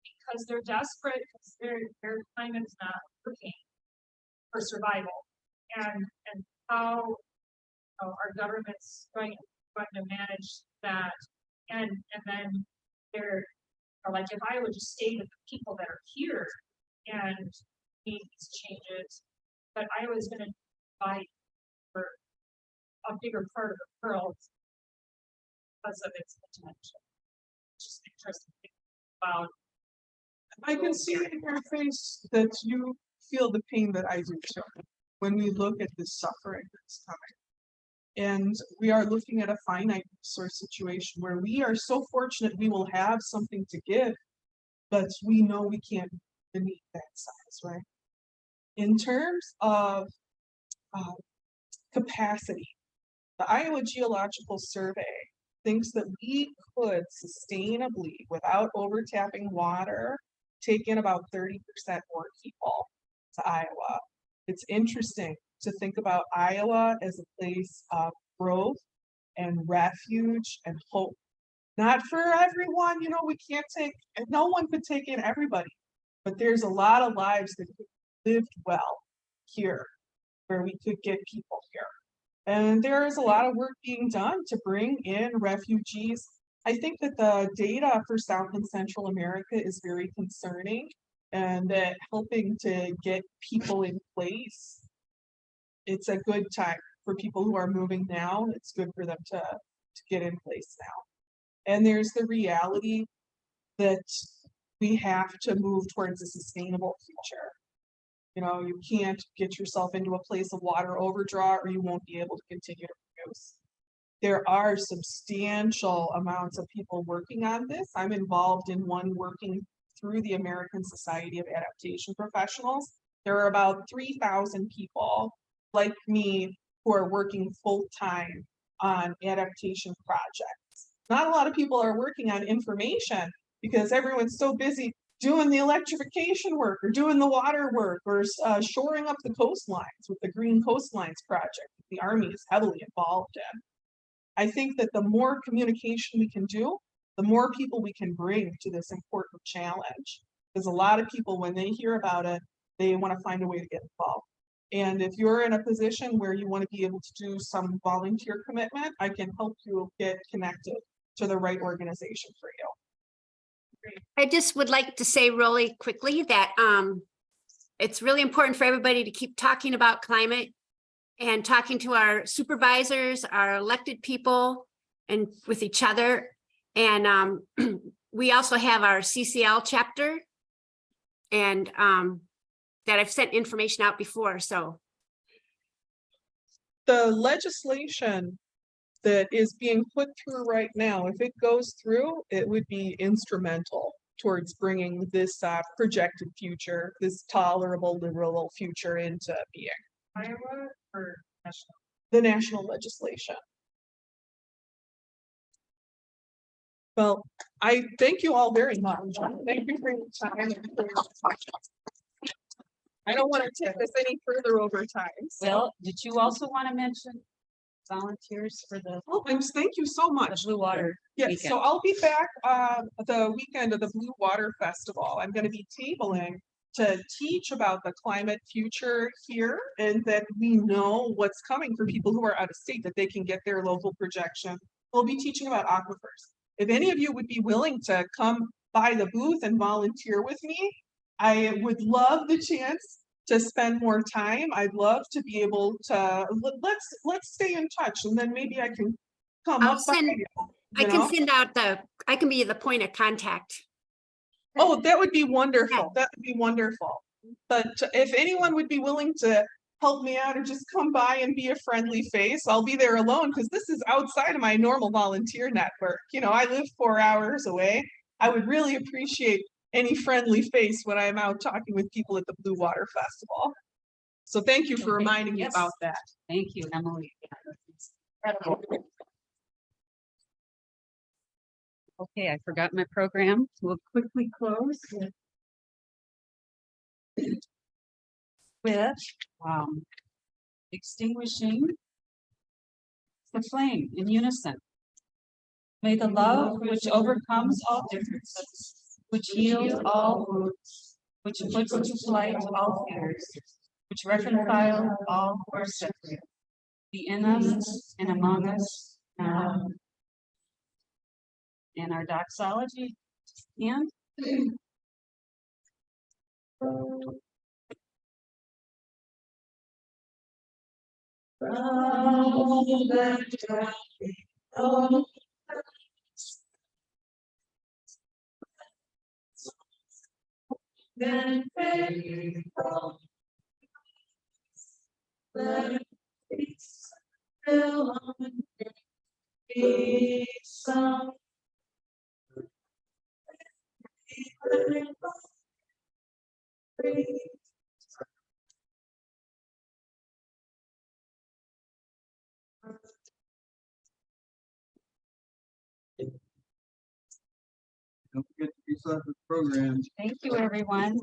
because they're desperate, because their climate's not working for survival. And how our government's going to manage that. And then they're like, if I would just stay with the people that are here and make these changes, but I was going to fight for a bigger part of the world because of its potential. Just interesting to think about. I can see in your face that you feel the pain that I do too, when we look at the suffering that's coming. And we are looking at a finite resource situation where we are so fortunate we will have something to give, but we know we can't beneath that size, right? In terms of capacity, the Iowa Geological Survey thinks that we could sustainably, without overtapping water, take in about 30% more people to Iowa. It's interesting to think about Iowa as a place of growth and refuge and hope. Not for everyone, you know, we can't take, and no one could take in everybody, but there's a lot of lives that lived well here, where we could get people here. And there is a lot of work being done to bring in refugees. I think that the data for South and Central America is very concerning, and that helping to get people in place, it's a good time for people who are moving now. It's good for them to get in place now. And there's the reality that we have to move towards a sustainable future. You know, you can't get yourself into a place of water overdraw or you won't be able to continue to produce. There are substantial amounts of people working on this. I'm involved in one working through the American Society of Adaptation Professionals. There are about 3,000 people like me who are working full-time on adaptation projects. Not a lot of people are working on information because everyone's so busy doing the electrification work or doing the water work or shoring up the coastlines with the Green Coastlines Project that the Army is heavily involved in. I think that the more communication we can do, the more people we can bring to this important challenge. Because a lot of people, when they hear about it, they want to find a way to get involved. And if you're in a position where you want to be able to do some volunteer commitment, I can help you get connected to the right organization for you. I just would like to say really quickly that it's really important for everybody to keep talking about climate and talking to our supervisors, our elected people, and with each other. And we also have our CCL chapter, and that I've sent information out before. So the legislation that is being put through right now, if it goes through, it would be instrumental towards bringing this projected future, this tolerable, livable future into being. Iowa or national? The national legislation. Well, I thank you all very much. Thank you for your time. I don't want to take this any further over time. Well, did you also want to mention volunteers for the Oh, thank you so much. Blue Water Yes, weekend? so I'll be back the weekend of the Blue Water Festival. I'm going to be tabling to teach about the climate future here, and that we know what's coming for people who are out of state, that they can get their local projection. We'll be teaching about aquifers. If any of you would be willing to come by the booth and volunteer with me, I would love the chance to spend more time. I'd love to be able to, let's stay in touch, and then maybe I can come I'll up by send, you, I you can know? send out I can be the point of contact. Oh, that would be wonderful. That would be wonderful. But if anyone would be willing to help me out or just come by and be a friendly face, I'll be there alone, because this is outside of my normal volunteer network. You know, I live 4 hours away. I would really appreciate any friendly face when I'm out talking with people at the Blue Water Festival. So thank you for Okay, reminding me yes. about that. Thank you, Emily. Okay, I forgot my program. We'll quickly close with extinguishing the flame in unison. May the love which overcomes all differences, which heals all wounds, which puts to flight all fears, which reconciles all who are separate, be in us and among us now. And our doxology and then faithful, let peace fill on be some. Don't forget to be part of the program. Thank you, everyone.